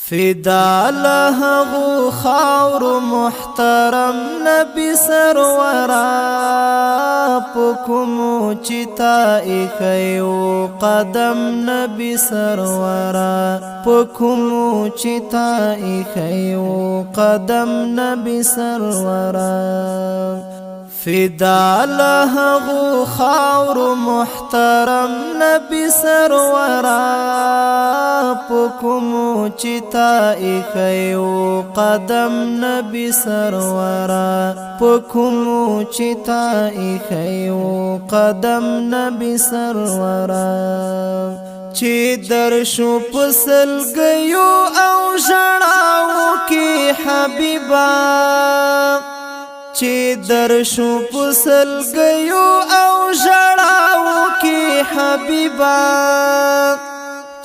فدا لهغو خاور محترم نبی سرورا پکمو چتا ایخیو قدم نبی سرورا پکمو چتا ایخیو قدم نبی سرورا فدا لهغو خاور محترم نبی سرورا پکمو چتا ایخیو قدم نبی سرورا پکمو چتا ایخیو قدم نبی سرورا چی درشو پسلگیو او جڑاو کی حبیبا چی درشو پسلگیو او جڑاو کی حبیبا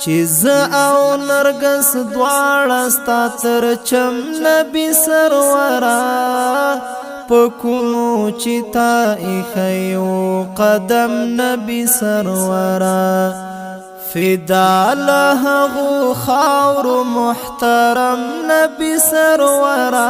چیز او نرگس دوارستا تر چم نبی سرورا پکمو چتا ایخیو قدم نبی سرورا فدا لهغو خاور محترم نبی سرورا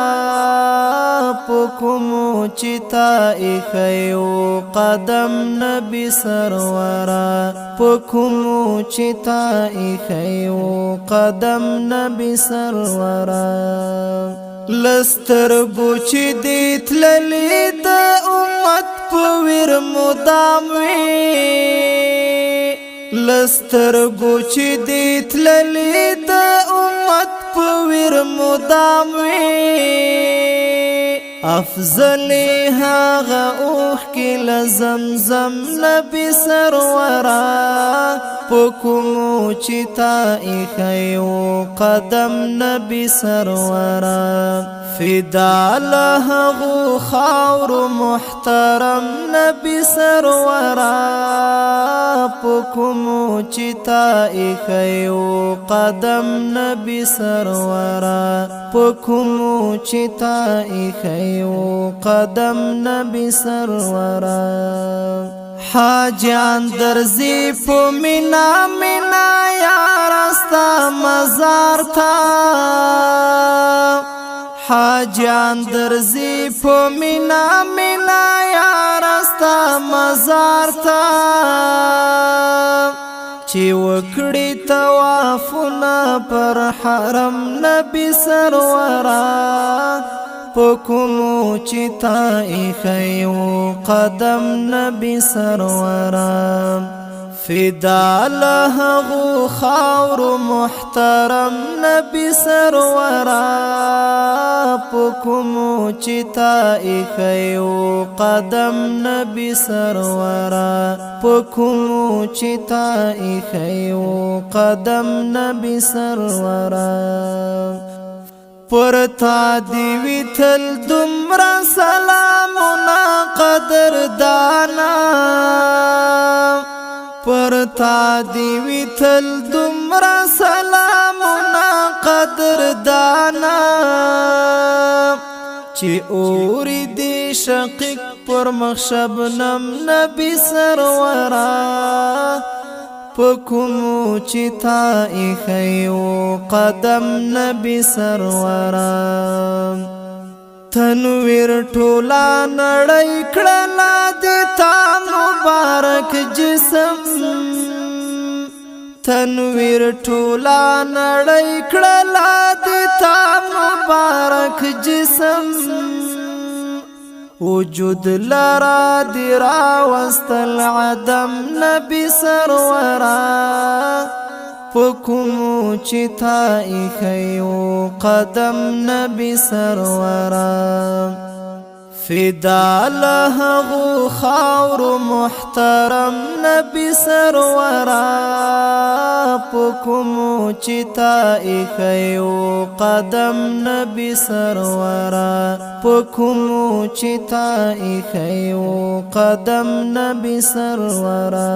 پکمو چتا ایخیو قدم نبی سرورا پکمو چتا ایخیو قدم نبی سرورا لسترگو چی دیت للی دا امت پویر مداموی لسترگو چی دیت للی دا امت پویر مداموی افضلی هاغا اوخ کی لزمزم نبی سرورا پکمو چتا ایخیو قدم نبی سرورا فدا لهغو خاور محترم نبی سرورا پکمو چتا ایخیو قدم نبی سرورا پکمو چتا ایخیو قدم نبی سرورا حاجان درزی پو مینا مینا یارستا مزار تا حاجان درزی پو مینا مینا یارستا مزار تا چی وکڑی توافنا پر حرم نبی سرورا پکمو چتا ایخیو قدم نبی سرورا فدا لهغو خاور محترم نبی سرورا پکمو چتا ایخیو قدم نبی سرورا پکمو چتا ایخیو قدم نبی سرورا پرتا دیوی تل دمرا سلامنا قدر دانا پرتا دیوی تل دمرا سلامنا قدر دانا چی اوری دی شقیق پر مخشبنم نبی سرورا پکمو چتا ایخیو قدم نبی سرورا تنویر ټولا نړۍ کړلا دیتا مبارک جسم تنویر ټولا نړۍ کړلا دیتا مبارک جسم وجود لرا درا وستل عدم نبی سرورا پکمو چتا ایخیو قدم نبی سرورا فدا لهغو خاور محترم نبی سرورا پکمو چتا ایخیو قدم نبی سرورا پکمو چتا ایخیو قدم نبی سرورا